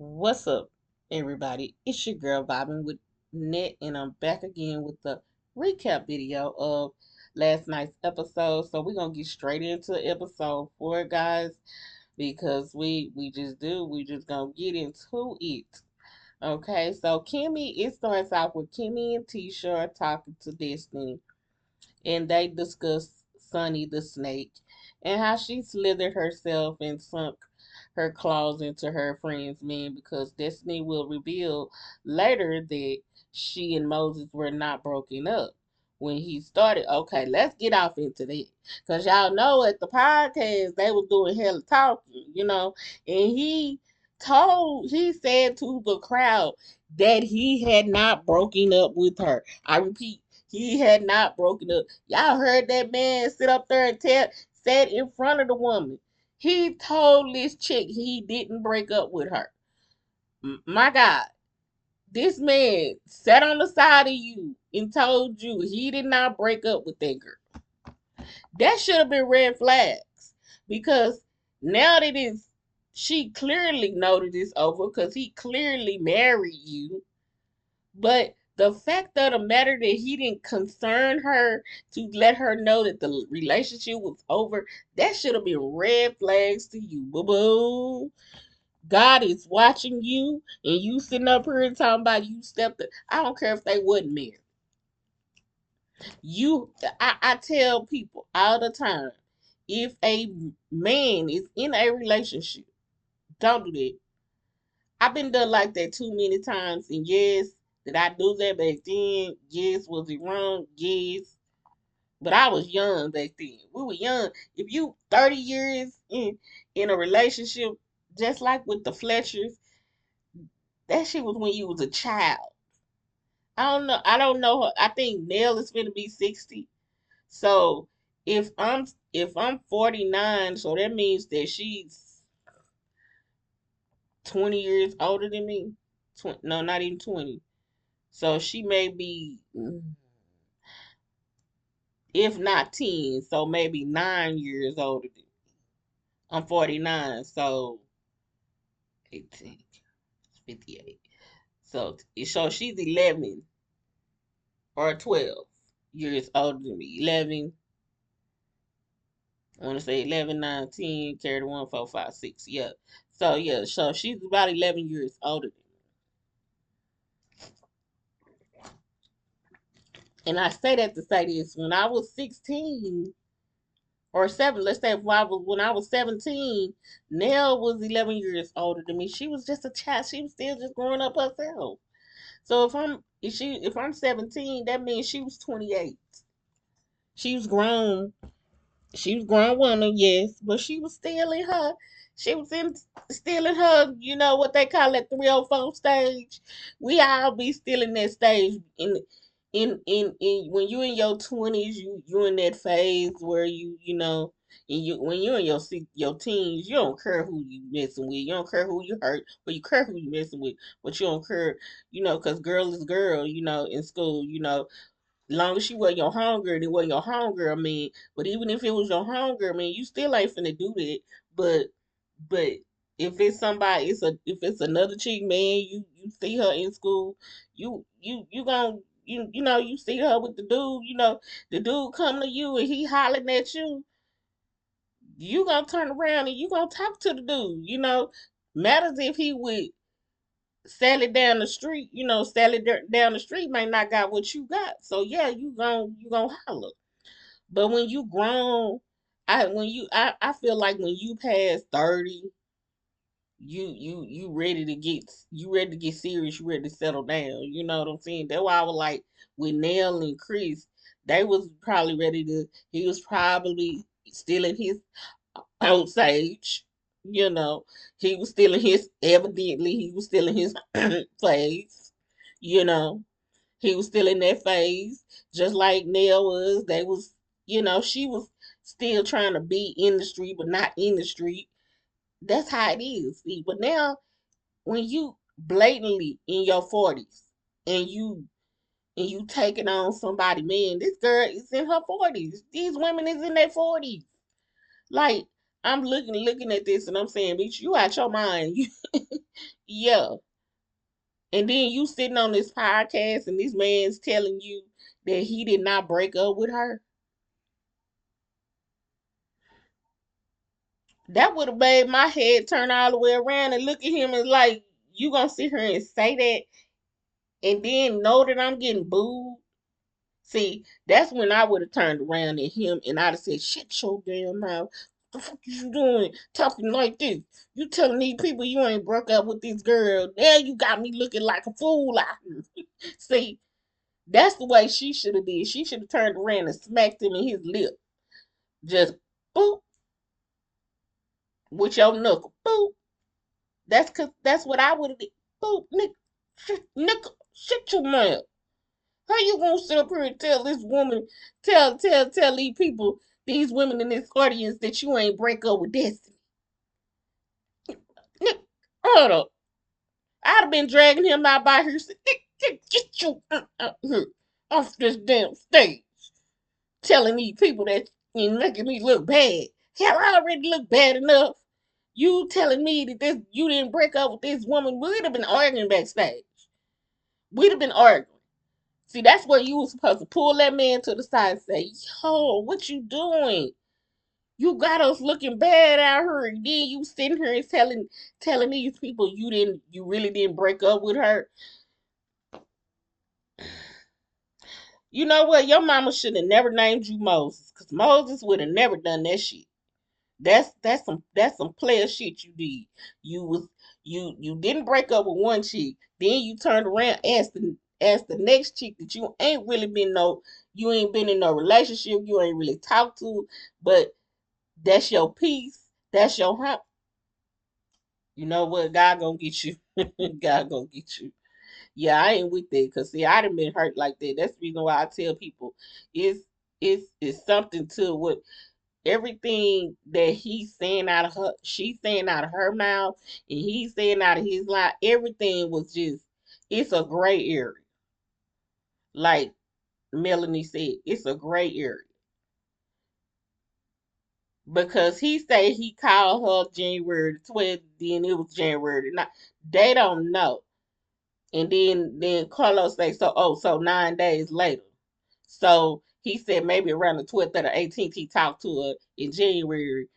What's up, everybody? It's your girl vibing with Net, and I'm back again with the recap video of last night's episode. So we're gonna get straight into episode 4, guys, because we just do. We just gonna get into it. Okay, so it starts off with Kimmy and Tisha talking to Destiny, and they discuss Sunny the snake and how she slithered herself and sunk her claws into her friend's man because Destiny will reveal later that she and Moses were not broken up when he started. Okay, let's get off into that because y'all know at the podcast they was doing hella talking, and he said to the crowd that he had not broken up with her. I repeat, he had not broken up. Y'all heard that man sit up there and said in front of the woman. He told this chick he didn't break up with her. My God, this man sat on the side of you and told you he did not break up with that girl. That should have been red flags because now that she clearly know that it's over because he clearly married you. But the fact of the matter that he didn't concern her to let her know that the relationship was over, that should have been red flags to you, boo boo. God is watching you, and you sitting up here and talking about you stepped. I don't care if they wasn't married. I tell people all the time, if a man is in a relationship, don't do that. I've been done like that too many times, and yes, did I do that back then? Yes, was it wrong? Yes, but I was young back then. We were young. If you 30 years in a relationship, just like with the Fletchers, that shit was when you was a child. I don't know. I don't know. I think Nell is going to be 60. So if I'm 49, so that means that she's 20 years older than me. No, not even 20. So she may be, if not 10, so maybe 9 years older than me. I'm 49, so 18, 58. So she's 11 or 12 years older than me. 11, I want to say 11, 9, 10, carry the 1, 4, 5, 6. Yeah. So, yeah, so she's about 11 years older than me. And I say that to say this when I was 16 or 7, let's say when I was 17, Nell was 11 years older than me. She was just a child. She was still just growing up herself. So if I'm 17, that means she was 28. She was grown. She was grown woman, yes, but she was still in her. She was in still in her. You know what they call it, 304 stage. We all be still in that stage. In when you in your 20s, you in that phase where and when you're in your teens, you don't care who you messing with. You don't care who you hurt, but you care who you messing with. But you don't care, because girl is girl. In school, long as she wasn't your homegirl, it wasn't your homegirl, man. But even if it was your homegirl, man, you still ain't finna do that. But but if it's somebody, if it's another chick, man, you see her in school, you gon' you see her with the dude, the dude come to you and he hollering at you, you gonna turn around and you gonna talk to the dude, Matters if he would sell it down the street, sell it down the street may not got what you got. So yeah, you gonna holler. But when you grown, I feel like when you pass 30, you ready to get serious, you ready to settle down. You know what I'm saying? That's why I was like with Nell and Chris, they was probably ready to he was probably still in his old age, you know. He was still in his evidently he was still in his phase, you know. He was still in that phase, just like Nell was. She was still trying to be in the street, but not in the street. That's how it is. See, but now, when you blatantly in your 40s and you taking on somebody, man, this girl is in her 40s. These women is in their 40s. Like, I'm looking at this and I'm saying, bitch, you out your mind. Yeah. And then you sitting on this podcast and this man's telling you that he did not break up with her. That would have made my head turn all the way around and look at him and like, you gonna sit here and say that and then know that I'm getting booed? See, that's when I would have turned around at him and I'd have said, shut your damn mouth. The fuck is you doing talking like this? You telling these people you ain't broke up with this girl. Now you got me looking like a fool out here. See, that's the way she should have did. She should have turned around and smacked him in his lip. Just boop with your knuckle. Boop. That's what I would have did. Boop, nickel, shut your mouth. How you gonna sit up here and tell this woman, tell these people, these women in this audience that you ain't break up with Destiny? Nick, hold up. I'd have been dragging him out by her. Get you out here off this damn stage, telling these people that and making me look bad. Hell, I already look bad enough. You telling me that this you didn't break up with this woman? We'd have been arguing backstage. We'd have been arguing. See, that's where you was supposed to pull that man to the side and say, "Yo, what you doing? You got us looking bad out here, and then you sitting here and telling these people you really didn't break up with her. You know what? Your mama should have never named you Moses, cause Moses would have never done that shit. That's some player shit you did. You was you didn't break up with one chick, then you turned around asked the next chick that you ain't really been no you ain't been in no relationship, you ain't really talked to, but that's your piece, that's your hump. You know what? God gonna get you. God gonna get you. Yeah, I ain't with that. Cause see, I done been hurt like that. That's the reason why I tell people it's something to what everything that he's saying out of her, she's saying out of her mouth, and he's saying out of his mouth. Everything was just it's a gray area. Like Melanie said, it's a gray area because he said he called her January the 12th, then it was January the 9th. They don't know. And then Carlos say so 9 days later. So he said maybe around the 12th or the 18th he talked to her in January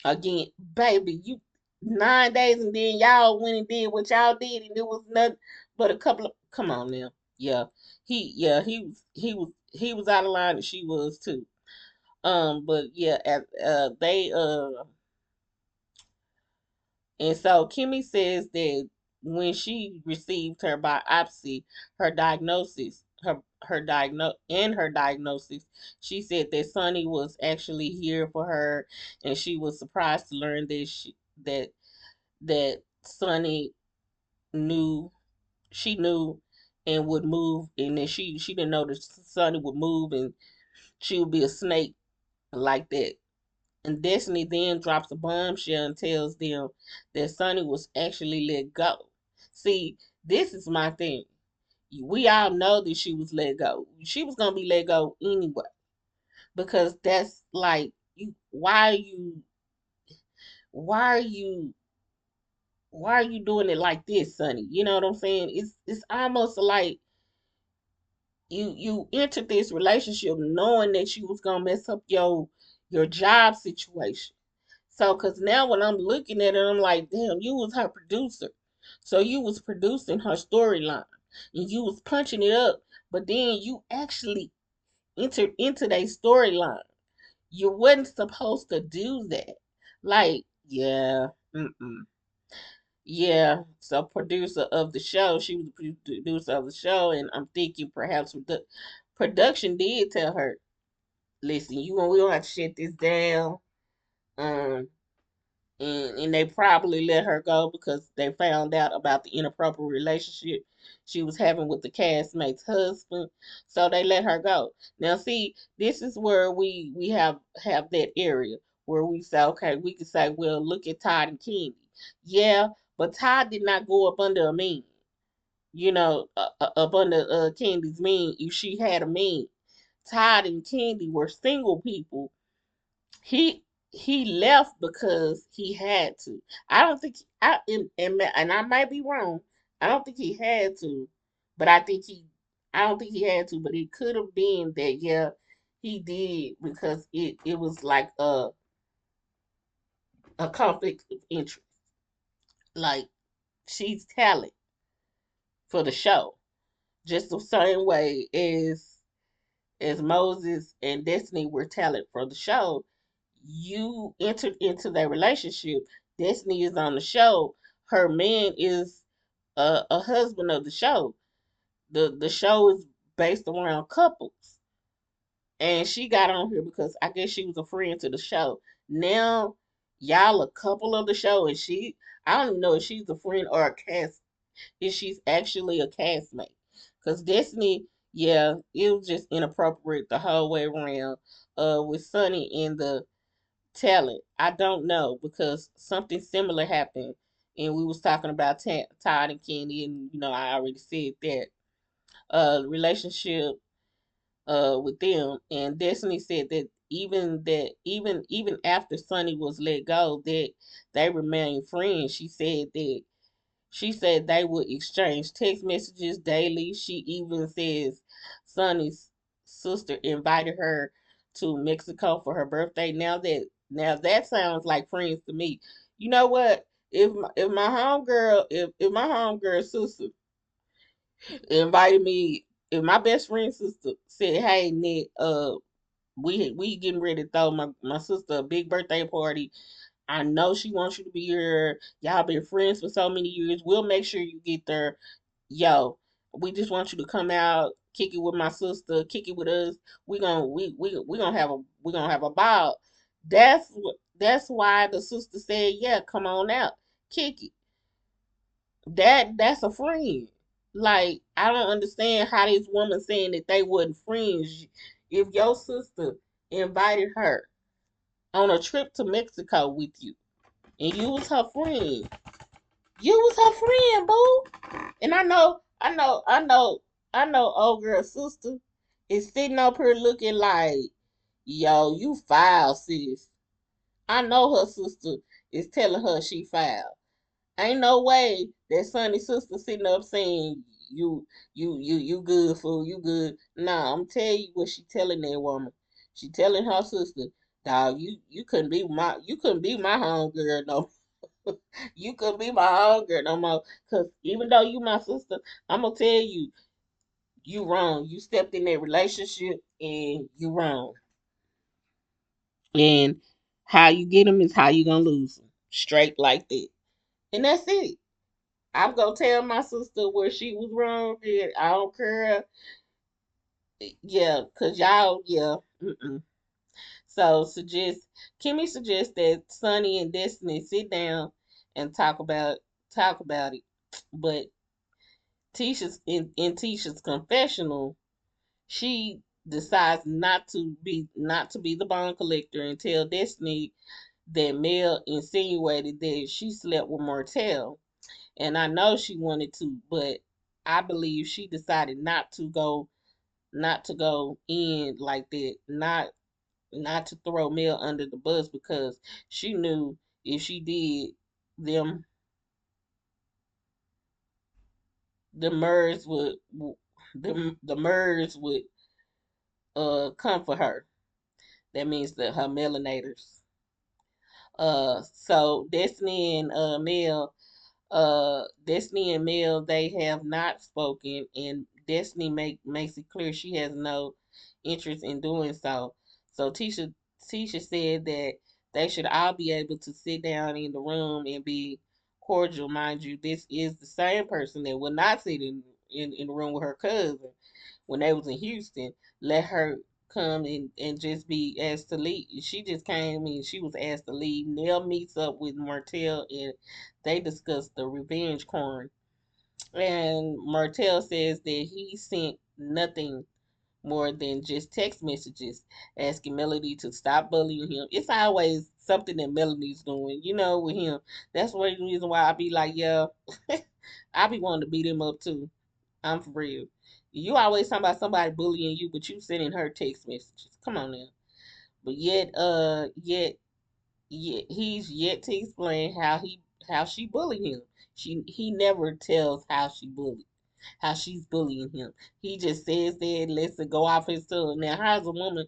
again. Baby, you 9 days and then y'all went and did what y'all did and it was nothing but a couple of come on now. Yeah. He was out of line and she was too. But yeah, they and so Kimmy says that when she received her biopsy, her diagnosis, she said that Sonny was actually here for her, and she was surprised to learn that that Sonny knew she knew and would move, and then she didn't know that Sonny would move and she would be a snake like that. And Destiny then drops a bombshell and tells them that Sonny was actually let go. See, this is my thing. We all know that she was let go. She was gonna be let go anyway. Because that's like you why are you why are you doing it like this, Sonny? You know what I'm saying? It's almost like you entered this relationship knowing that you was gonna mess up your job situation. So, cause now when I'm looking at it, I'm like, damn, you was her producer. So you was producing her storyline and you was punching it up, but then you actually entered into their storyline. You wasn't supposed to do that. Like, yeah, mm-mm. Yeah, so producer of the show, she was the producer of the show, and I'm thinking perhaps the production did tell her, listen, we don't have to shut this down. Um, and they probably let her go because they found out about the inappropriate relationship she was having with the castmate's husband. So they let her go. Now, see, this is where we have that area where we say, okay, we can say, well, look at Todd and Candy. Yeah, but Todd did not go up under a mean. Up under Candy's mean. If she had a mean, Todd and Candy were single people. He he left because he had to. I don't think and I might be wrong. I don't think he had to, but I don't think he had to, but it could have been that yeah, he did because it was like a conflict of interest. Like she's talent for the show, just the same way as Moses and Destiny were talent for the show. You entered into their relationship. Destiny is on the show. Her man is a husband of the show. The show is based around couples, and she got on here because I guess she was a friend to the show. Now y'all a couple of the show, and I don't even know if she's a friend or a cast. If she's actually a castmate, because Destiny, yeah, it was just inappropriate the whole way around. With Sunny and the talent. I don't know because something similar happened, and we was talking about Todd and Kenny, and I already said that relationship with them, and Destiny said that even after Sunny was let go, that they remained friends. She said they would exchange text messages daily. She even says Sonny's sister invited her to Mexico for her birthday. Now that sounds like friends to me. You know what? If my homegirl sister invited me, if my best friend's sister said, "Hey Nick, we getting ready to throw my sister a big birthday party. I know she wants you to be here. Y'all been friends for so many years. We'll make sure you get there. Yo, we just want you to come out, kick it with my sister, kick it with us. We gonna have a ball." That's why the sister said, "Yeah, come on out, kick it." That's a friend. Like I don't understand how this woman saying that they wasn't friends. If your sister invited her on a trip to Mexico with you, and you was her friend. You was her friend, boo. And I know old girl sister is sitting up here looking like, yo, you foul, sis. I know her sister is telling her she foul. Ain't no way that Sonny's sister sitting up saying you good fool, you good. Nah, I'm telling you what she telling that woman. She telling her sister, dog, you couldn't be my homegirl no you could be my homegirl no more. Cause even though you my sister, I'm gonna tell you, you wrong. You stepped in that relationship and you wrong. And how you get them is how you gonna lose them. Straight like that. And that's it. I'm gonna tell my sister where she was wrong. And I don't care. Yeah, cause y'all, yeah. Mm-mm. So Kimmy suggests that Sunny and Destiny sit down and talk about it. But in Tisha's confessional, she decides not to be the bond collector and tell Destiny that Mel insinuated that she slept with Martell. And I know she wanted to, but I believe she decided not to go in like that, not to throw Mel under the bus because she knew if she did, them the MERS the MERS would come for her. That means that her melanators. So Destiny and Mel, they have not spoken, and Destiny makes it clear she has no interest in doing so. So Tisha said that they should all be able to sit down in the room and be cordial. Mind you, this is the same person that would not sit in the room with her cousin when they was in Houston. Let her come and just be asked to leave. She just came and she was asked to leave. Nell meets up with Martell and they discuss the revenge corn. And Martell says that he sent nothing more than just text messages asking Melody to stop bullying him. It's always something that Melody's doing, with him. That's one reason why I be like, yeah, I be wanting to beat him up too. I'm for real. You always talking about somebody bullying you, but you sending her text messages. Come on now. But yet he's yet to explain how she bullied him. He never tells how she's bullying him. He just says that and lets it go off his tongue. Now, how's a woman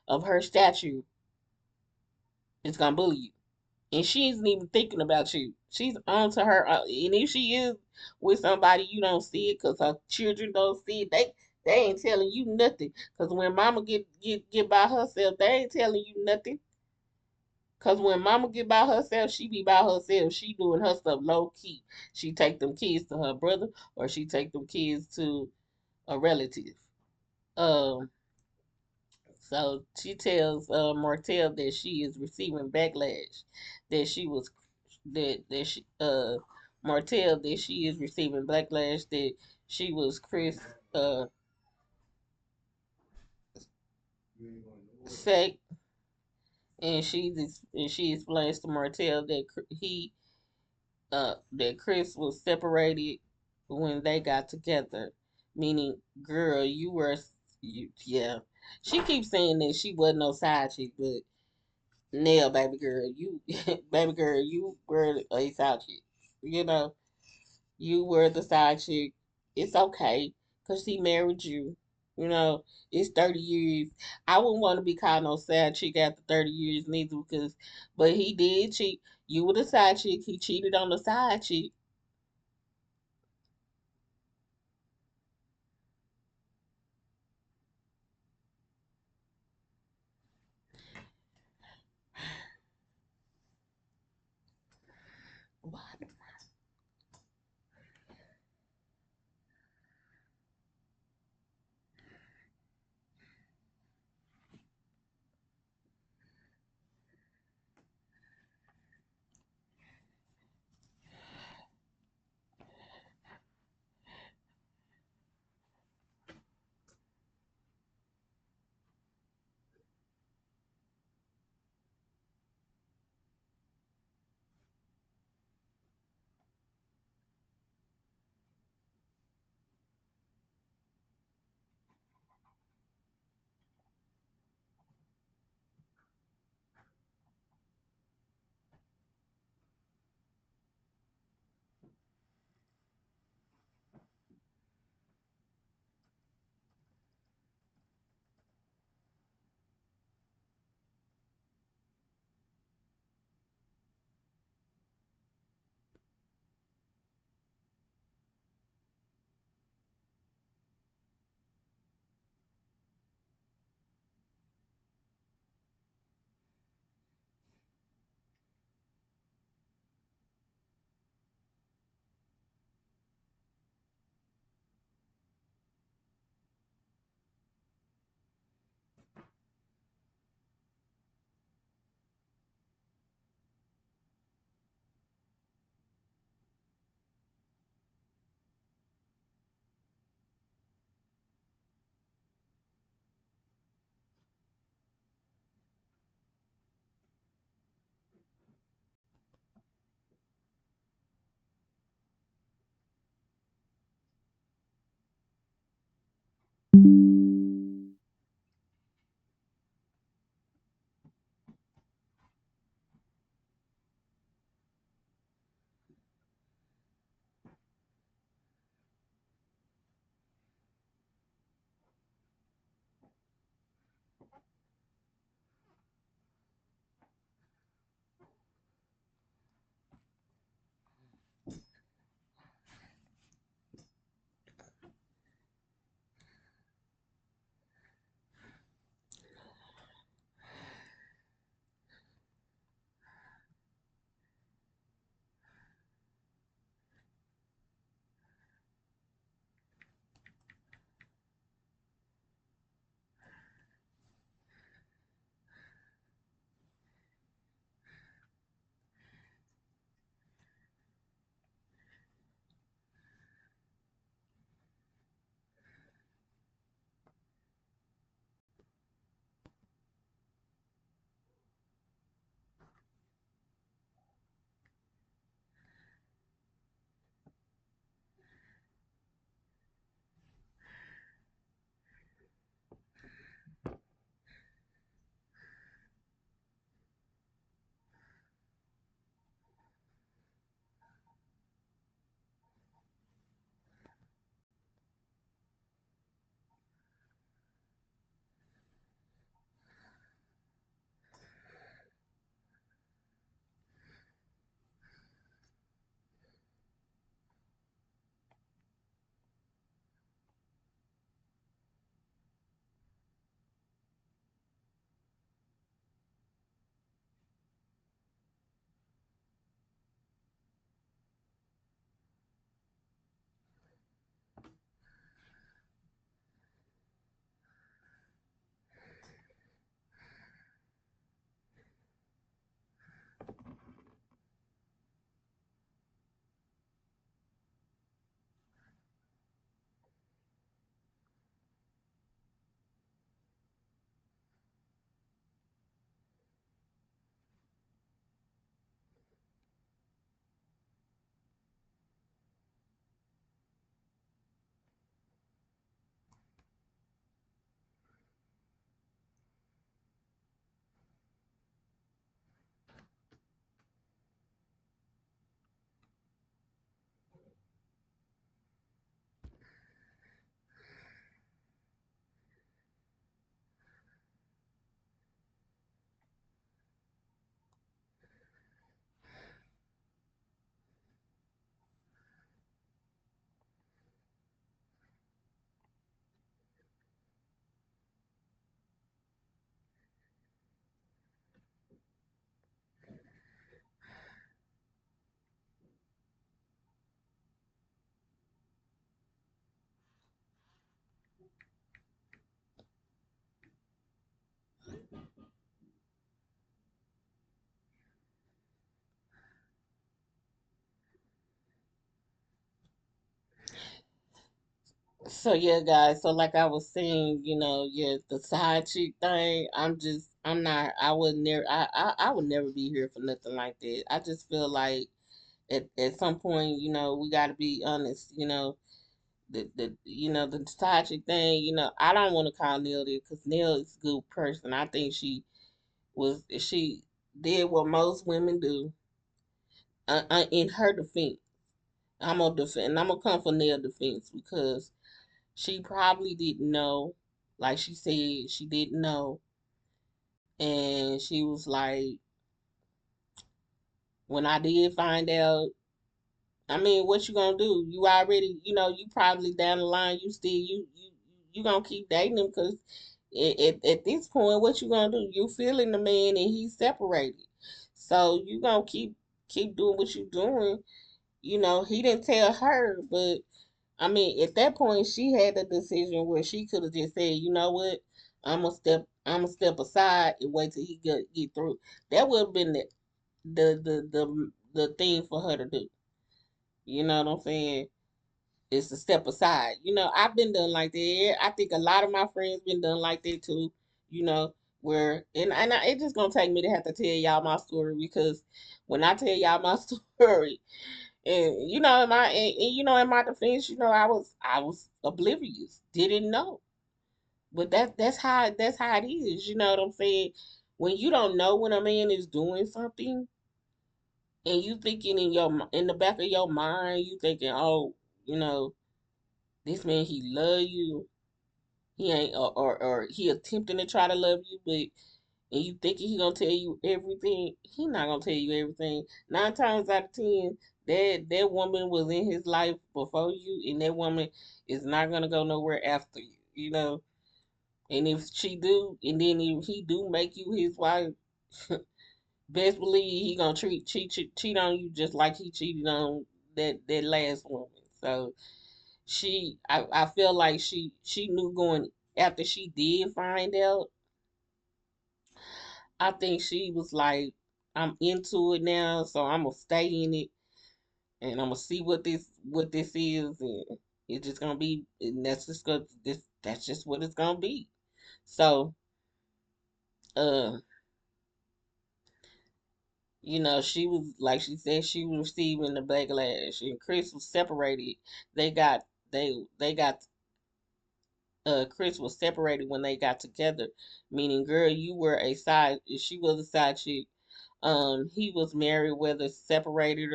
of her stature is gonna bully you? And she isn't even thinking about you. She's on to her, and if she is with somebody, you don't see it because her children don't see it. They ain't telling you nothing. Because when mama get by herself, they ain't telling you nothing. Cause when mama get by herself, she be by herself. She doing her stuff low key. She take them kids to her brother, or she take them kids to a relative. Um, so she tells Martell that she is receiving backlash, that she was that she Martell that she is receiving backlash, that she was Chris uh sex, and she explains to Martell that that Chris was separated when they got together, meaning, girl, yeah. She keeps saying that she wasn't no side chick, but Nell, baby girl, baby girl, you were a side chick. You know, you were the side chick. It's okay, cause he married you. You know, it's 30 years. I wouldn't want to be called no side chick after 30 years neither, because, but he did cheat. You were the side chick. He cheated on the side chick. What? So yeah, guys. So like I was saying, yeah, the side chick thing. I'm not. I would never. I would never be here for nothing like that. I just feel like at some point, we got to be honest. The side chick thing. I don't want to call Neil there because Neil is a good person. I think she did what most women do. In her defense, I'm gonna defend. I'm gonna come for Neil defense because she probably didn't know, like she said, she didn't know. And she was like, when I did find out, I mean, what you gonna do? You already, you probably down the line, you gonna keep dating him because at this point, what you gonna do? You feeling the man and he's separated, so you gonna keep doing what you doing. He didn't tell her, but I mean, at that point, she had the decision where she could have just said, "You know what? I'm gonna step aside and wait till he get through." That would have been the thing for her to do. You know what I'm saying? Is to step aside. I've been done like that. I think a lot of my friends been done like that too. You know, where it's just gonna take me to have to tell y'all my story because when I tell y'all my story, and in my defense, I was oblivious, didn't know. But that's how it is. You know what I'm saying? When you don't know when a man is doing something, and you thinking in the back of your mind, you thinking, oh, you know, this man he love you, he ain't or he attempting to try to love you, but and you thinking he gonna tell you everything, he not gonna tell you everything. 9 times out of 10, that woman was in his life before you, and that woman is not gonna go nowhere after you. And if she do, and then if he do make you his wife, best believe he gonna cheat on you just like he cheated on that last woman. So I feel like she knew going after she did find out. I think she was like, I'm into it now, so I'm gonna stay in it, and I'm gonna see what this is, and it's just gonna be, and that's just what it's gonna be. So, uh, she was like she said she was receiving the backlash, and Chris was separated. They got they got Chris was separated when they got together, meaning girl, you were a side. She was a side chick. He was married, whether separated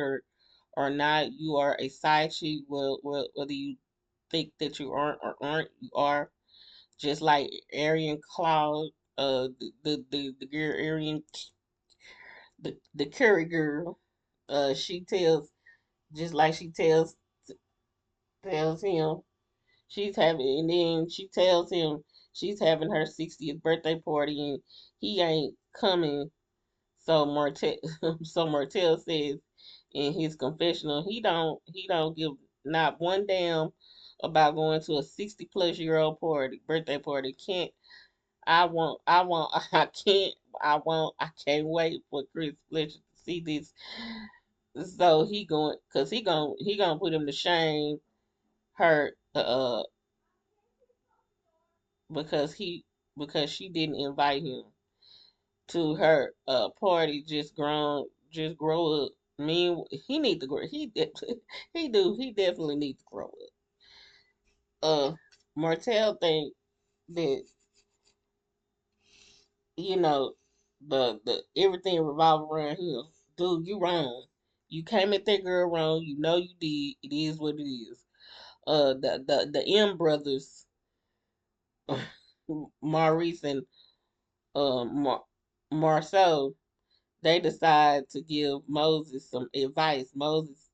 or not. You are a side chick. Whether you think that you aren't or aren't, you are. Just like Aryan Cloud, the girl Aryan, the Curry girl. She tells just like she tells him she's having, and then she tells him she's having her 60th birthday party and he ain't coming. So Martell, so Martell says in his confessional, he don't give not one damn about going to a 60-plus-year-old birthday party. I can't, I can't wait for Chris Fletcher to see this. So he gonna put him to shame, her, because she didn't invite him to her party. Just grow up. I mean, he need to grow. He definitely need to grow up. Martell think that you know the everything revolve around him. Dude, you wrong. You came at that girl wrong. You know you did. It is what it is. The M brothers, Maurice and Marceau, they decide to give Moses some advice. Moses,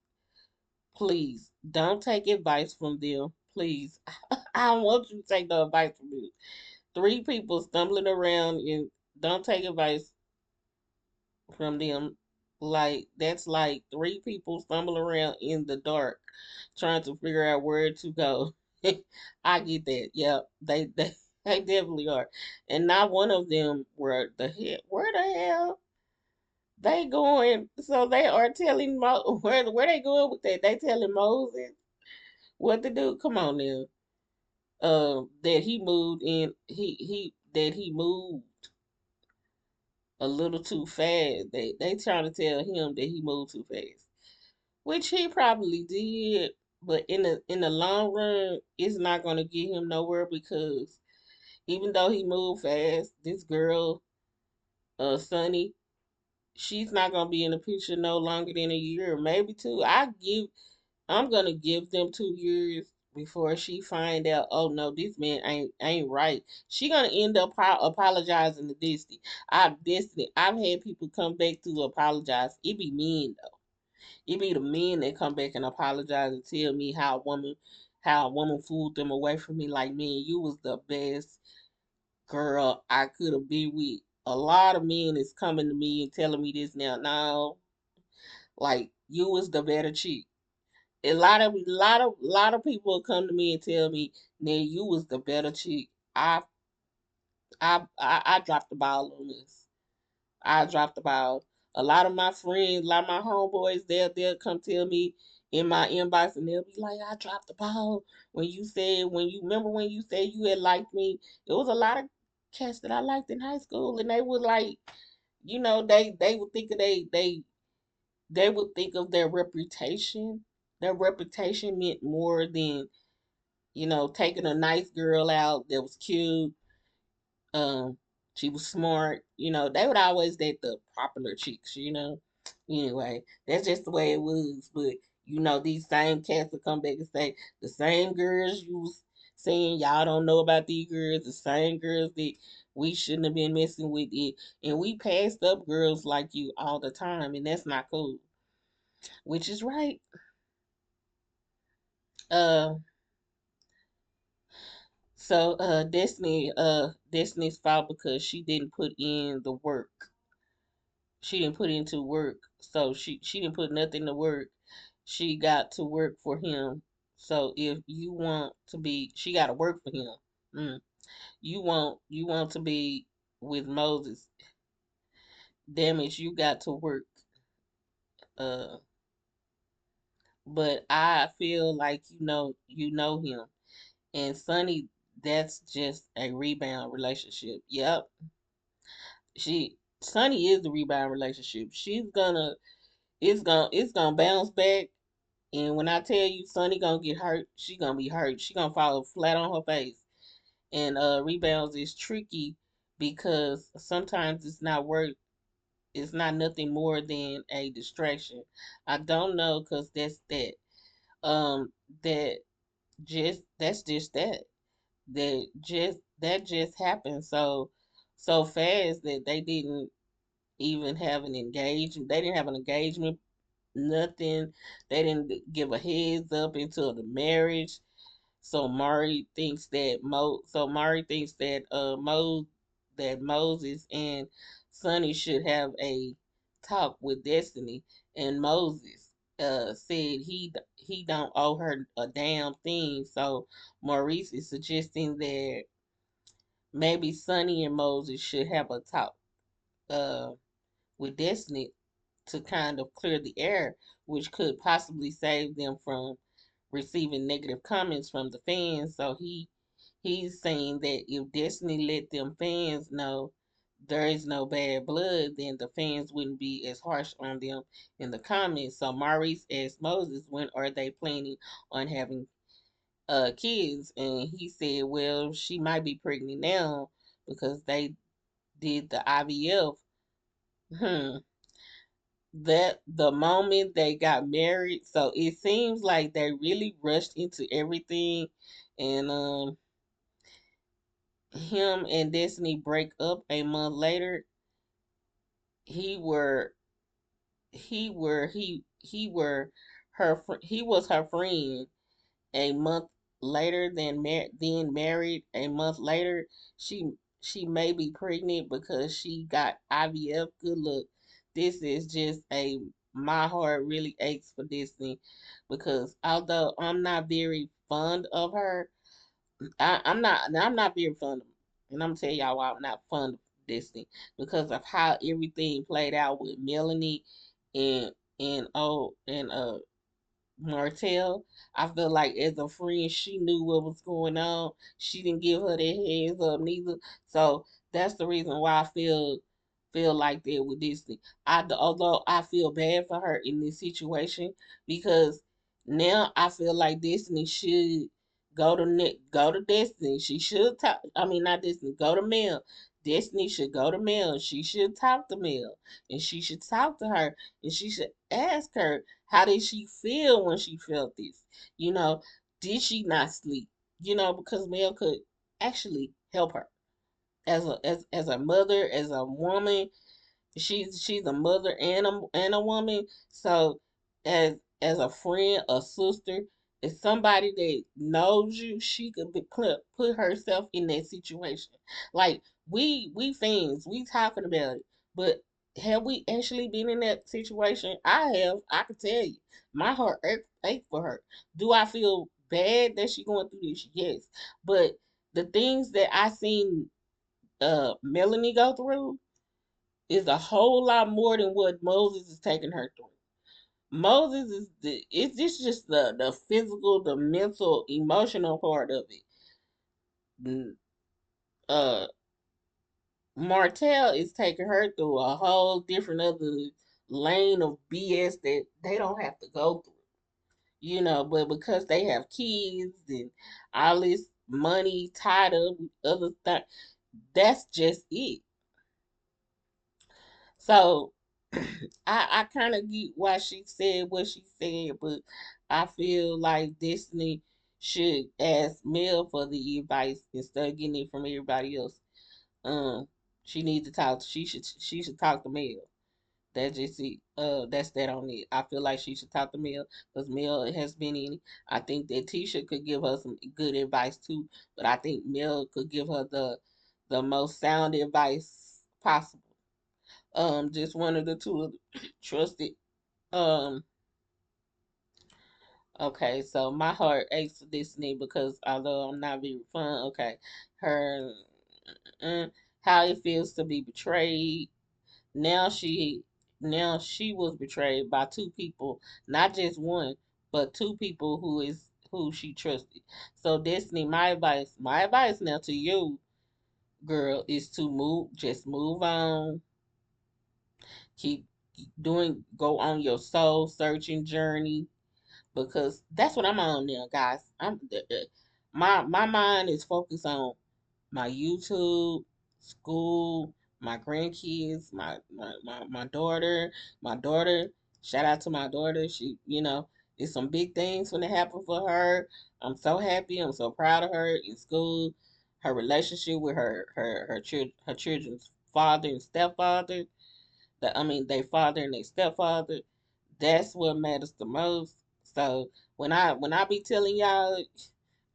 please don't take advice from them. Please, I don't want you to take no advice from me. Three people stumbling around, and don't take advice from them. Like that's like three people stumbling around in the dark, trying to figure out where to go. I get that. Yeah, they definitely are, and not one of them where the hell they going. So they are telling where they going with that. They telling Moses what to do. Come on now. that he moved in he that he moved a little too fast. They trying to tell him that he moved too fast, which he probably did. But in the long run, it's not gonna get him nowhere because even though he moved fast, this girl, Sunny, she's not gonna be in the picture no longer than a year, maybe two. I'm gonna give them 2 years before she find out. Oh no, this man ain't right. She gonna end up apologizing to Disney. I've had people come back to apologize. It be mean though. It be the men that come back and apologize and tell me how a woman fooled them away from me. Like, man, you was the best girl I could have been with. A lot of men is coming to me and telling me this now. No, like you was the better chick. A lot of people will come to me and tell me, "Nah, you was the better chick. I I dropped the ball on this. I dropped the ball." A lot of my friends, a lot of my homeboys, they'll come tell me in my inbox and they'll be like, "I dropped the ball when you remember when you said you had liked me." It was a lot of cats that I liked in high school, and they would like, they would think of they would think of their reputation. Their reputation meant more than taking a nice girl out that was cute. Um, she was smart. They would always date the popular chicks. Anyway, that's just the way it was. But these same cats will come back and say the same girls you was saying y'all don't know about these girls, the same girls that we shouldn't have been messing with it, and we passed up girls like you all the time, and that's not cool. Which is right. Uh, Destiny's fault because she didn't put in the work. She didn't put into work. So she didn't put nothing to work. She got to work for him. So if you want to be, she got to work for him. Mm. You want to be with Moses. Damn it, you got to work. Uh, but I feel like you know him. And Sonny, that's just a rebound relationship. Yep. Sonny is the rebound relationship. It's gonna bounce back. And when I tell you Sonny gonna get hurt, she gonna be hurt. She gonna fall flat on her face. And rebounds is tricky because sometimes it's not nothing more than a distraction. I don't know because that's that. That that's just that just happened so fast that they didn't even have an engagement. They didn't have an engagement, nothing. They didn't give a heads up until the marriage. So Mari thinks that Moses and Sonny should have a talk with Destiny, and Moses said he don't owe her a damn thing. So Maurice is suggesting that maybe Sonny and Moses should have a talk uh with Destiny to kind of clear the air, which could possibly save them from receiving negative comments from the fans. So he's saying that if Destiny let them fans know there is no bad blood, then the fans wouldn't be as harsh on them in the comments. So Maurice asked Moses, when are they planning on having kids? And he said, well, she might be pregnant now because they did the IVF. Hmm. That the moment they got married, so it seems like they really rushed into everything, and him and Destiny break up a month later. He were he was her friend a month later, then married a month later. She may be pregnant because she got IVF. Good luck. This is just a my heart really aches for Disney because although I'm not very fond of her, I'm not very fond of, and I'm gonna tell y'all why I'm not fond of Disney because of how everything played out with Melanie and and Martell. I feel like as a friend, she knew what was going on. She didn't give her that heads up neither. So that's the reason why I feel like that with Disney. Although I feel bad for her in this situation because now I feel like Disney should go to Destiny. She should talk. I mean, not Disney. Go to Mel. Destiny should go to Mel. She should talk to Mel, and she should talk to her, and she should ask her how did she feel when she felt this. You know, did she not sleep? You know, because Mel could actually help her as a mother, as a woman. She's a mother and a woman. So as a friend, a sister, as somebody that knows you, she could put herself in that situation. Like we fans, we talking about it, but have we actually been in that situation? I have. I can tell you, my heart ache for her. Do I feel bad that she going through this? Yes, but the things that I seen Melanie go through is a whole lot more than what Moses is taking her through. Moses is it's just the physical, the mental, emotional part of it. Uh, Martell is taking her through a whole different other lane of BS that they don't have to go through. You know, but because they have kids and all this money tied up with other stuff, that's just it. So I kind of get why she said what she said, but I feel like Disney should ask Mel for the advice instead of getting it from everybody else. Um, she needs to talk. She should talk to Mel. That's just it. That's that on it. I feel like she should talk to Mel because Mel has been in it. I think that Tisha could give her some good advice too, but I think Mel could give her the most sound advice possible. Just one of the two trusted. Um, okay, so my heart aches for Disney because although I'm not very fun, okay, her uh, how it feels to be betrayed. Now she now she was betrayed by two people, not just one, but two people who she trusted. So Disney, my advice now to you, girl, is to just move on. Keep go on your soul searching journey because that's what I'm on now, guys. My mind is focused on my YouTube, school, my grandkids, my daughter, my daughter. Shout out to my daughter. She, it's some big things gonna happen for her. I'm so happy. I'm so proud of her in school. Her relationship with her children's father and stepfather. Their father and their stepfather. That's what matters the most. So when I be telling y'all,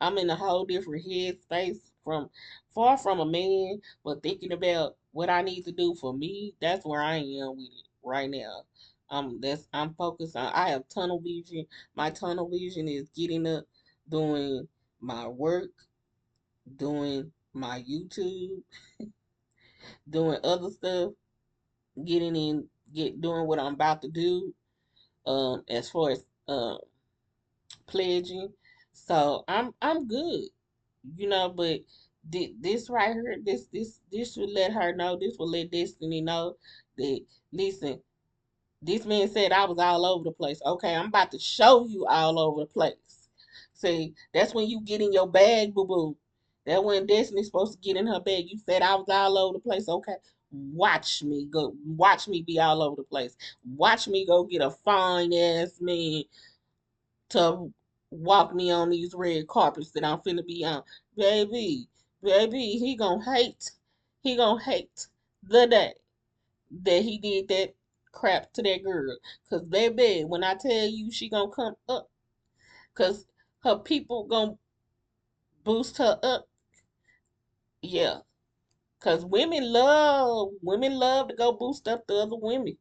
I'm in a whole different headspace from far from a man, but thinking about what I need to do for me. That's where I am with it right now. I'm focused on. I have tunnel vision. My tunnel vision is getting up, doing my work, doing my YouTube, doing other stuff, getting in, doing what I'm about to do. As far as pledging. So I'm good, but this right here, this will let her know, this will let Destiny know that listen, this man said I was all over the place. Okay, I'm about to show you all over the place. See, that's when you get in your bag, boo boo. That when Destiny's supposed to get in her bag. You said I was all over the place. Okay, watch me go. Watch me be all over the place. Watch me go get a fine ass man to walk me on these red carpets that I'm finna be on. Baby, baby, he gonna hate. He gonna hate the day that he did that crap to that girl. Cause baby, when I tell you she gonna come up, cause her people gonna boost her up. Yeah. Cause women love to go boost up the other women.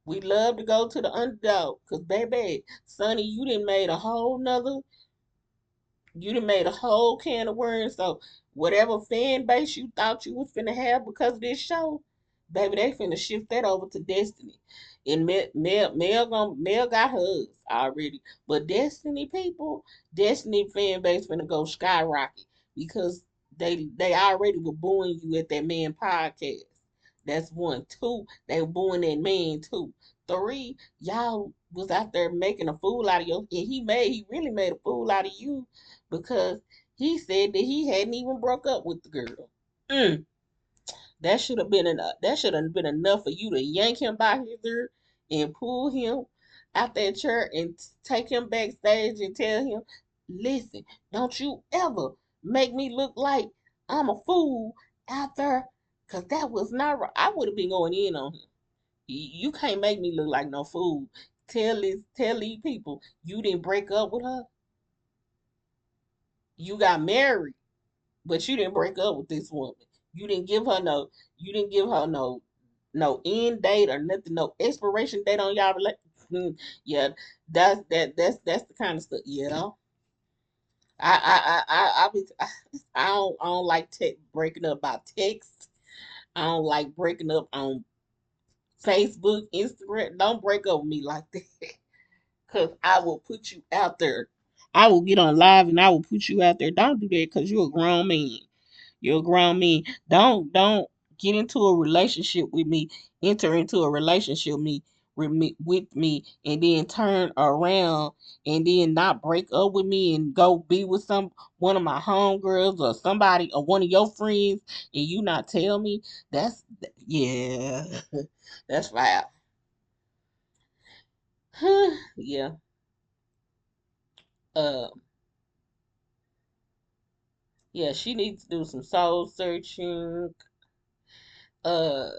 We love to go to the underdog. Cause baby, Sonny, you done made a whole can of worms. So whatever fan base you thought you was finna have because of this show, Baby, they finna shift that over to Destiny. And Mel got hers already. But Destiny people, Destiny fan base finna go skyrocket because they already were booing you at that man podcast. That's one. Two, they were booing that man too. Three, y'all was out there making a fool out of you, and he really made a fool out of you because he said that he hadn't even broke up with the girl. Mm. That should have been enough. That should have been enough for you to yank him by his ear and pull him out that chair and take him backstage and tell him, "Listen, don't you ever make me look like I'm a fool out there, 'cause that was not right." I would have been going in on him. You can't make me look like no fool. Tell these people you didn't break up with her. You got married, but you didn't break up with this woman. You didn't give her no. You didn't give her no end date or nothing, no expiration date on y'all relationship. Yeah, that's the kind of stuff. Yeah, I don't like breaking up by text. I don't like breaking up on Facebook, Instagram. Don't break up with me like that, cause I will put you out there. I will get on live and I will put you out there. Don't do that, cause you're a grown man. You're a grown man. Don't get into a relationship with me. Enter into a relationship with me and then turn around and then not break up with me and go be with one of my homegirls or somebody or one of your friends and you not tell me. That's yeah. That's foul. Yeah. Uh yeah, she needs to do some soul searching. Uh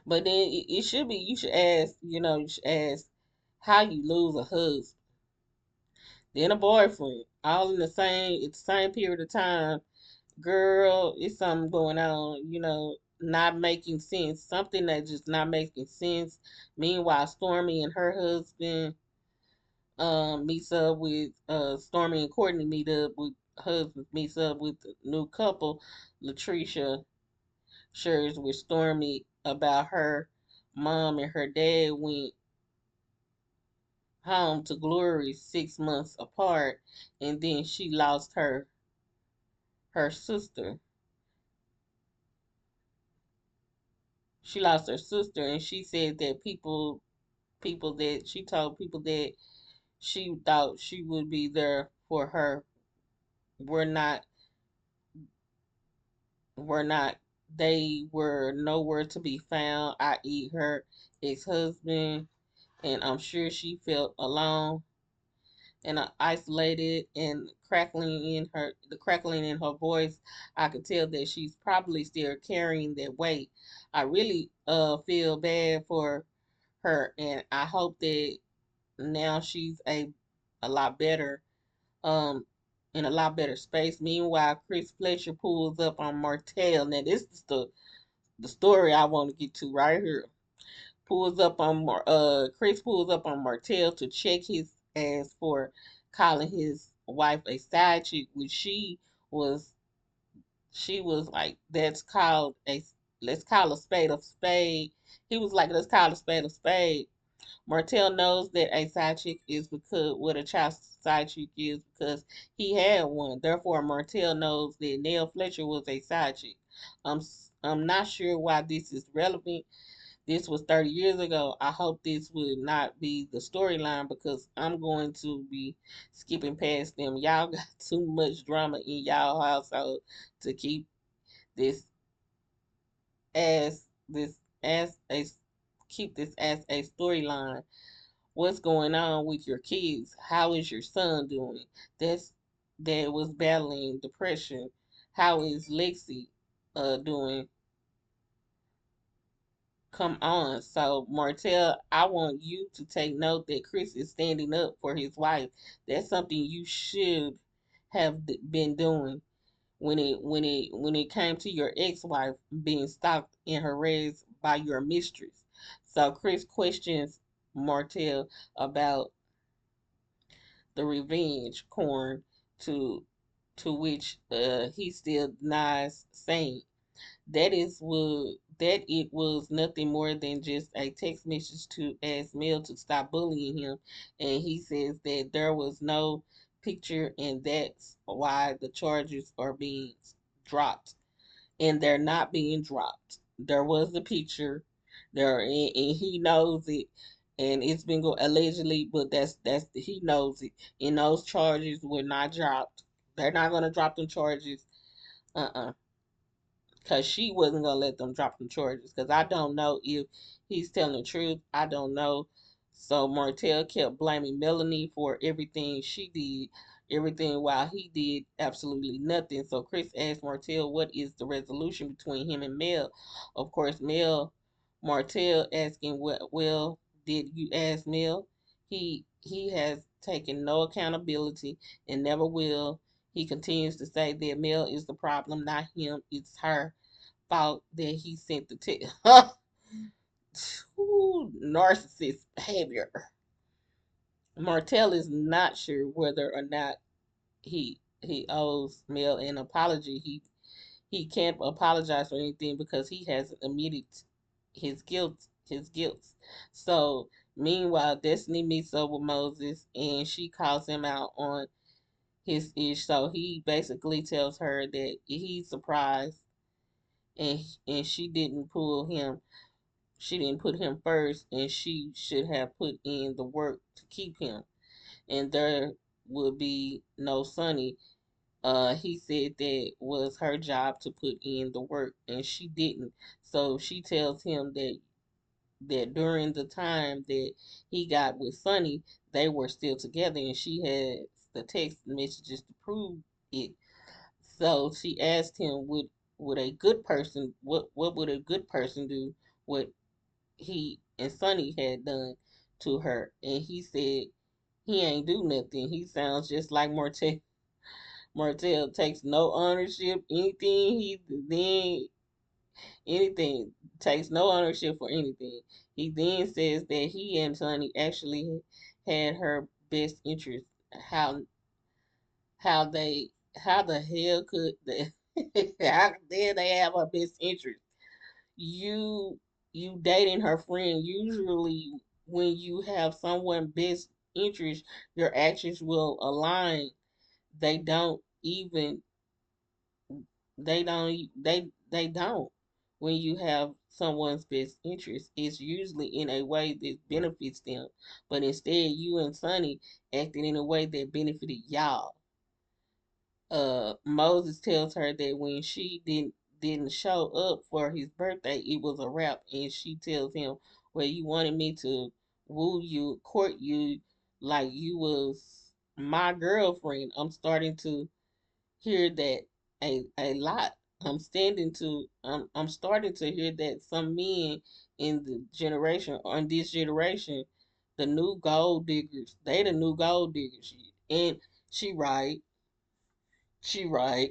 But then it should be, you should ask, you should ask how you lose a husband, then a boyfriend, all in the same period of time. Girl, it's something going on, not making sense. Something that just not making sense. Meanwhile, Stormy and her husband meets up with Stormy and Courtney meet up with husband meets up with the new couple. Latricia shares with Stormy about her mom and her dad went home to glory 6 months apart, and then she lost her sister. She lost her sister, and she said that people that she told people that she thought she would be there for her were not were not they were nowhere to be found, i.e. her ex-husband, and I'm sure she felt alone and isolated, and crackling in her voice, I could tell that she's probably still carrying that weight. I really feel bad for her, and I hope that now she's a lot better, um in a lot better space. Meanwhile, Chris Fletcher pulls up on Martell. Now this is the story I want to get to right here. Chris pulls up on Martell to check his ass for calling his wife a side chick, which was she was like, that's called a let's call a spade a spade. He was like, let's call a spade a spade. Martell knows that a side chick is because what a child side chick is because he had one. Therefore, Martell knows that Nell Fletcher was a side chick. I'm not sure why this is relevant. This was 30 years ago. I hope this would not be the storyline because I'm going to be skipping past them. Y'all got too much drama in y'all household to this as this as a keep this as a storyline. What's going on with your kids? How is your son doing? That's that was battling depression. How is Lexi doing? Come on. So, Martell, I want you to take note that Chris is standing up for his wife. That's something you should have been doing when it came to your ex-wife being stalked in her raised by your mistress. So Chris questions Martell about the revenge corn to to which he still denies saying. That it was nothing more than just a text message to ask Mel to stop bullying him, and he says that there was no picture, and that's why the charges are being dropped, and they're not being dropped. There was a picture there, and he knows it, and it's been allegedly, but that's he knows it, and those charges were not dropped. They're not gonna drop them charges. Uh-uh, because she wasn't gonna let them drop the charges. Because I don't know if he's telling the truth. I don't know. So Martell kept blaming Melanie for everything she did, everything while he did absolutely nothing. So Chris asked Martell what is the resolution between him and Mel. Of course, Martell asking what well did you ask Mel? He has taken no accountability and never will. He continues to say that Mel is the problem, not him. It's her fault that he sent the text. Narcissist behavior. Martell is not sure whether or not he owes Mel an apology. He can't apologize for anything because he hasn't admitted his guilt. So meanwhile, Destiny meets up with Moses and she calls him out on his ish. So he basically tells her that he's surprised and she didn't put him first, and she should have put in the work to keep him, and there would be no Sonny. He said that was her job to put in the work, and she didn't. So she tells him that during the time that he got with Sonny, they were still together, and she has the text messages to prove it. So she asked him, would a good person what would a good person do? What he and Sonny had done to her, and he said he ain't do nothing. He sounds just like Martell. Martell takes no ownership. Anything takes no ownership for anything. He then says that he and Sonny actually had her best interest. How how they how the hell could they how dare they have her best interest? You you dating her friend. Usually when you have someone best interest, your actions will align. They don't even they don't. When you have someone's best interest, it's usually in a way that benefits them. But instead you and Sonny acted in a way that benefited y'all. Moses tells her that when she didn't show up for his birthday, it was a wrap, and she tells him, "Well, you wanted me to woo you, court you, like you was my girlfriend." I'm starting to hear that a lot. I'm starting to hear that some men in this generation, the new gold diggers, they the new gold diggers, and she right. She right.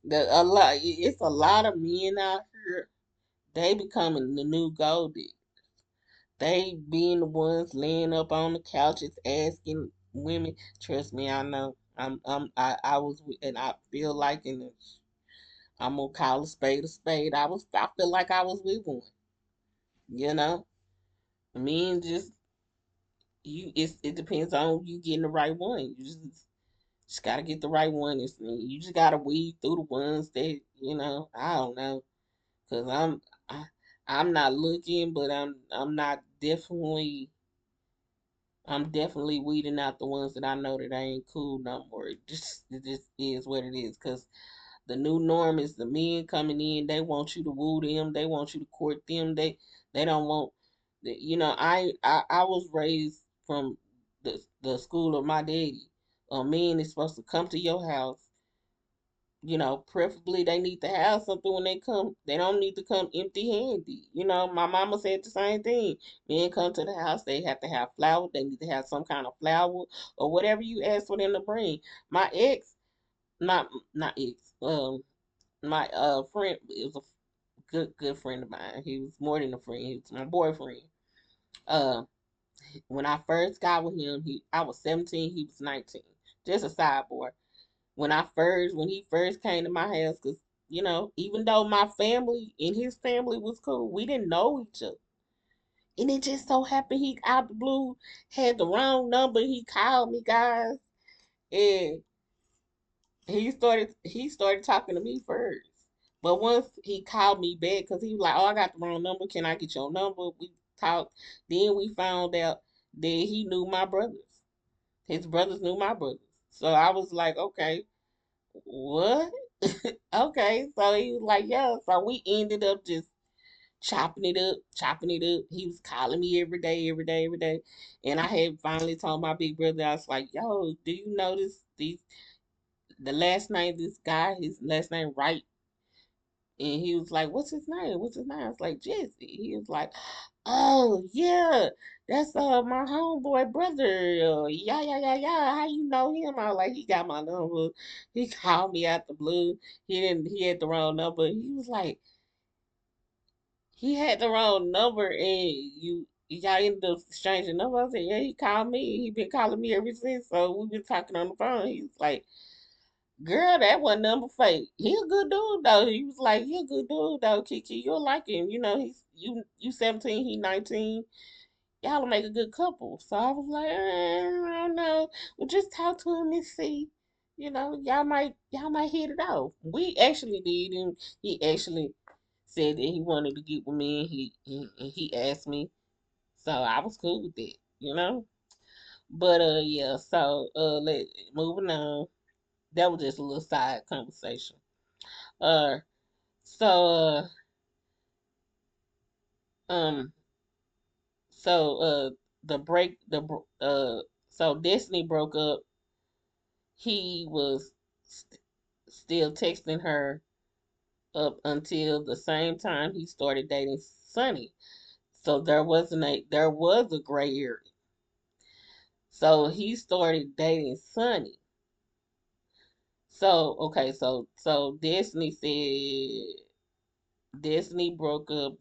It's a lot of men out here. They becoming the new gold diggers. They being the ones laying up on the couches asking women. Trust me, I know. I was and I feel like I'm gonna call a spade a spade. I feel like I was with one. You know, men just it depends on you getting the right one. Just gotta get the right one. You just gotta weed through the ones that I don't know, cause I, I'm not looking, but I'm not definitely weeding out the ones that I know that ain't cool no more. It just is what it is. Cause the new norm is the men coming in. They want you to woo them. They want you to court them. They don't want. I was raised from the school of my daddy. A man is supposed to come to your house. Preferably they need to have something when they come. They don't need to come empty handed. My mama said the same thing. Men come to the house, they have to have flour. They need to have some kind of flour or whatever you ask for them to bring. My ex, not ex, my friend, it was a good friend of mine. He was more than a friend. He was my boyfriend. Uh, when I first got with him, I was 17, he was 19. Just a sidebar. when he first came to my house, because even though my family and his family was cool, we didn't know each other. And it just so happened he out the blue had the wrong number. He called me, guys, and he started talking to me first. But once he called me back, because he was like, "Oh, I got the wrong number. Can I get your number?" We talked. Then we found out that he knew my brothers. His brothers knew my brothers. So I was like, okay, what? Okay. So he was like, yeah. So we ended up just chopping it up, chopping it up. He was calling me every day, every day, every day. And I had finally told my big brother, I was like, yo, do you notice the last name, this guy, his last name, right? And he was like, what's his name? What's his name? I was like, Jesse. He was like, oh, yeah, that's my homeboy brother. Yeah, yeah, yeah, yeah. How you know him? I was like, he got my number. He called me out the blue. He had the wrong number. He was like, he had the wrong number and y'all ended up exchanging numbers. I said, yeah, he called me. He been calling me ever since. So we've been talking on the phone. He was like, girl, that one number fake. He a good dude though. He was like, he a good dude though, Kiki. You'll like him. You 17, he 19. Y'all will make a good couple. So I was like, I don't know. Well, just talk to him and see. Y'all might hit it off. We actually did, and he actually said that he wanted to get with me, and he asked me. So I was cool with that. But yeah. So moving on. That was just a little side conversation. Uh, so um, so the break the so Destiny broke up. He was still texting her up until the same time he started dating Sunny. So there was a gray area. So he started dating Sunny. So okay, so Destiny broke up.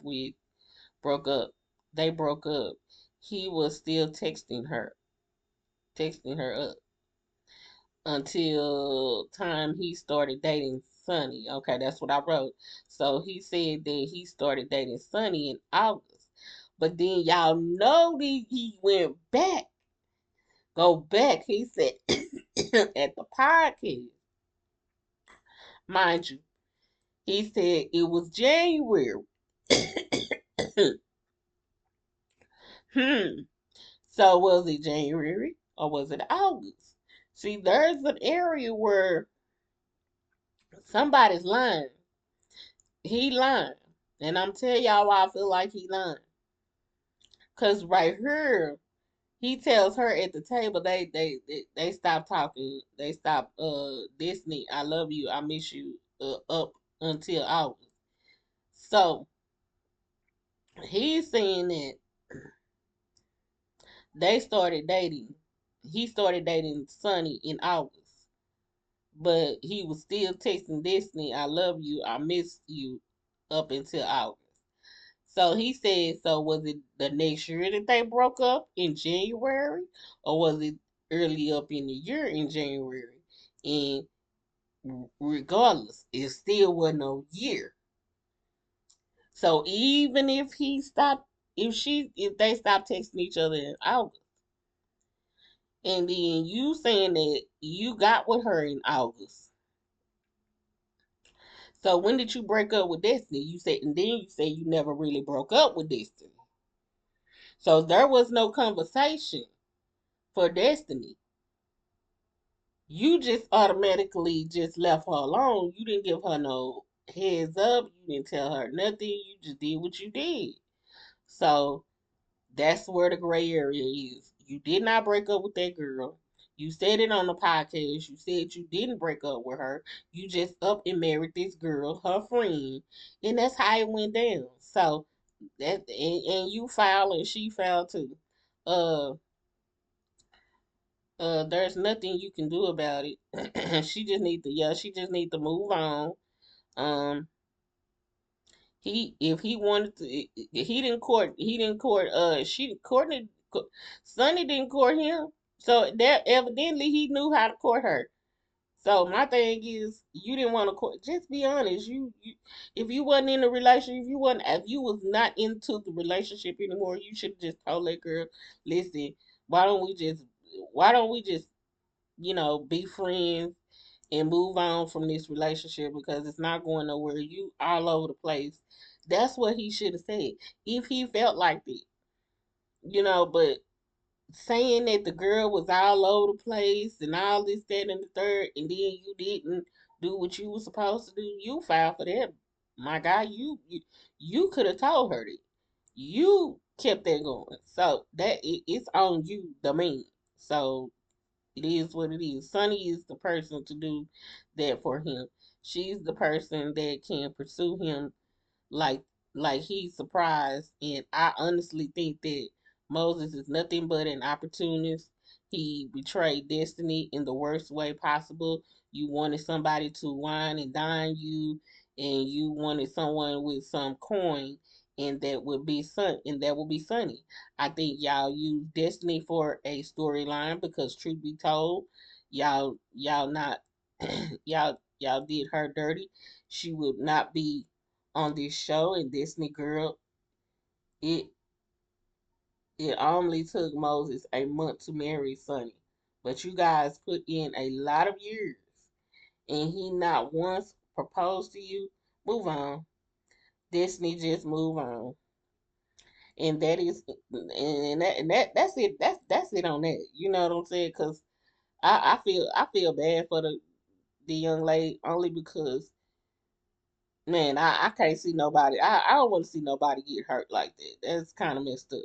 They broke up. He was still texting her up until time he started dating Sunny. Okay, that's what I wrote. So he said that he started dating Sunny in August. But then y'all know that he went back. Go back. He said at the podcast, mind you, he said it was January. hmm. So was it January or was it August? See, there's an area where somebody's lying. He lying. And I'm telling y'all why I feel like he lying. Cause right here, he tells her at the table they stop talking. They stop Disney, I love you, I miss you up until August. So he's saying that they started dating. He started dating Sunny in August. But he was still texting Disney, I love you, I miss you up until August. So he said, so was it the next year that they broke up in January, or was it early up in the year in January? And regardless, it still wasn't no year. So even if if they stopped texting each other in August, and then you saying that you got with her in August. So when did you break up with Destiny? You said, and then you say you never really broke up with Destiny. So there was no conversation for Destiny. You just automatically just left her alone. You didn't give her no heads up. You didn't tell her nothing. You just did what you did. So that's where the gray area is. You did not break up with that girl. You said it on the podcast. You said you didn't break up with her. You just up and married this girl, her friend, and that's how it went down. So and you filed and she filed too. Uh, there's nothing you can do about it. She just need to move on. Um, if he wanted to, he didn't court, Sonny didn't court him. So that evidently he knew how to court her. So my thing is, you didn't want to just be honest. If you wasn't in the relationship, if you was not into the relationship anymore, you should just told that girl, listen, why don't we just, why don't we just, be friends and move on from this relationship because it's not going nowhere. You all over the place. That's what he should have said if he felt like that, But saying that the girl was all over the place and all this, that, and the third, and then you didn't do what you were supposed to do, you filed for that. My guy, you could have told her that. You kept that going. So it's on you, the man. So it is what it is. Sunny is the person to do that for him. She's the person that can pursue him like he's surprised, and I honestly think that Moses is nothing but an opportunist. He betrayed destiny in the worst way possible. You wanted somebody to wine and dine you, and you wanted someone with some coin, and that would be Sunny. I think y'all use destiny for a storyline because truth be told, y'all not y'all did her dirty. She would not be on this show. And Destiny Girl, it it only took Moses a month to marry Sonny, but you guys put in a lot of years, and he not once proposed to you. Move on, Destiny, just move on, and that is that's it. That's it on that. You know what I'm saying? Because I feel bad for the young lady only because man, I can't see nobody. I don't want to see nobody get hurt like that. That's kind of messed up.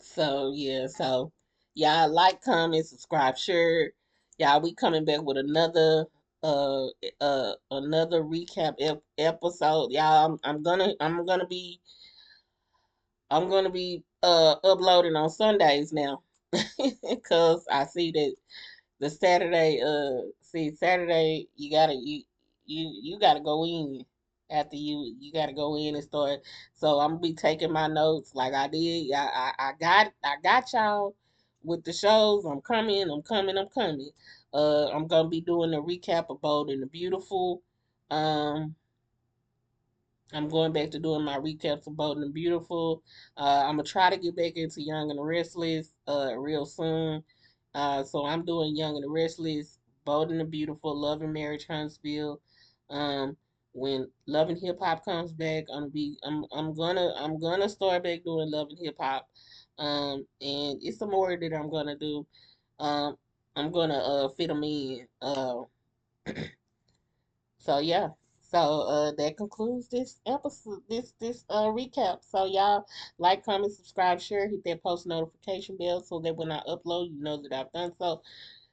So yeah, so y'all like, comment, subscribe, share. Y'all, we coming back with uh another recap episode. Y'all, I'm gonna be uploading on Sundays now, because I see that the Saturday Saturday you gotta go in after you gotta go in and start. So I'm gonna be taking my notes like I did. I got y'all with the shows. I'm coming. I'm gonna be doing a recap of Bold and the Beautiful. um I'm going back to doing my recaps of Bold and Beautiful. I'm gonna try to get back into Young and the Restless real soon. So I'm doing Young and the Restless, Bold and the Beautiful, Love and Marriage, Huntsville. Um, when Love and Hip Hop comes back, I'm gonna start back doing Love and Hip Hop. And it's some more that I'm gonna do. Um, I'm gonna fit them in. So yeah. So that concludes this episode, this recap. So y'all like, comment, subscribe, share, hit that post notification bell so that when I upload, you know that I've done so.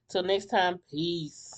Till next time, peace.